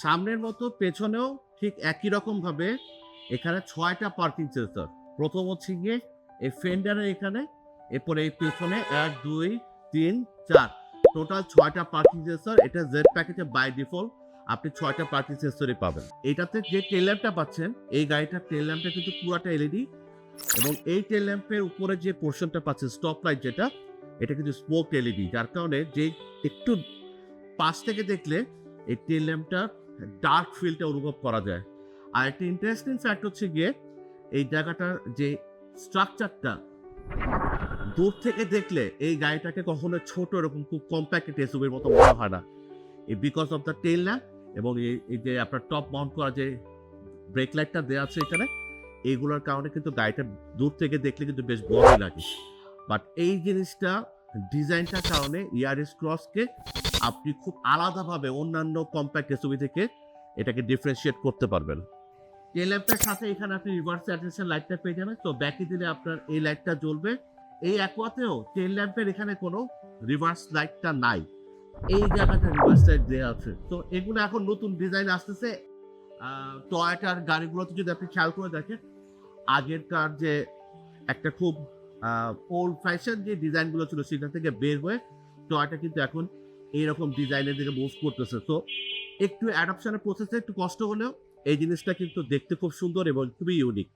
সামনের মতো পেছনেও ঠিক একই রকমভাবে এখানে ৬টা পার্কিং সেন্সর। প্রথম হচ্ছে গিয়ে এই ফেন্ডারের এখানে, এরপরে এই পেছনে ১, ২, ৩, ৪ টোটাল ৬টা পার্কিং সেন্সর। এটা জেড প্যাকেজে বাই ডিফল্ট আপনি ৬টা পার্কিং সেন্সরই পাবেন। এটাতে যে টেল ল্যাম্পটা পাচ্ছেন, এই গাড়িটার টেল ল্যাম্পটা কিন্তু পুরাটা এলইডি এবং এই টেল ল্যাম্পের উপরে যে পোরশনটা পাচ্ছেন স্টপ লাইট যেটা, এটা কিন্তু স্মোক এলইডি, যার কারণে যে একটু পাশ থেকে দেখলে এই টেল ল্যাম্পটার ডার্ক ফিলটা অনুভব করা যায়। আর একটা ইন্টারেস্টিং ফ্যাক্ট হচ্ছে গিয়ে এই জায়গাটার যে স্ট্রাকচারটা, দূর থেকে দেখলে এই গাড়িটাকে কখনো ছোট এরকম খুব কম্প্যাক্ট এসইউভির মতো মনে হয় না। এই because of the tell lamp এবং এই যে আপনার টপ মাউন্ট করা যে ব্রেক লাইটটা দেওয়া আছে এখানে, এইগুলোর কারণে কিন্তু গাড়িটা দূর থেকে দেখলে কিন্তু বেশ বড়ই লাগে। বাট এই জিনিসটা ডিজাইনটার কারণে ইয়ারিস ক্রসকে আপনি খুব আলাদাভাবে অন্যান্য কম্প্যাক্ট এসইউভি থেকে এটাকে ডিফারেন্সিয়েট করতে পারবেন। টেল ল্যাম্পের সাথে এখানে আপনি রিভার্স অ্যাটেনশন লাইটটা পেয়ে যাবেন। তো ব্যাকে দিলে আপনার এই লাইটটা জ্বলবে। এই অ্যাকোয়াতেও টেল ল্যাম্পের এখানে কোনো রিভার্স লাইটটা নাই। এই জায়গাটা রিভার্স লাইট দেয়া আছে। তো এগুলো এখন নতুন ডিজাইন আসতেছে। টয়োটার গাড়িগুলোতে যদি আপনি খেয়াল করে দেখেন, আগেরকার যে একটা খুব ওল্ড ফ্যাশন যে ডিজাইনগুলো ছিল সেটা থেকে বের হয়ে টয়োটা কিন্তু এখন এইরকম ডিজাইনের দিকে মুভ করতেছে। তো একটু অ্যাডাপশনের প্রসেসে একটু কষ্ট হলেও এই জিনিসটা কিন্তু দেখতে খুব সুন্দর এবং খুবই ইউনিক।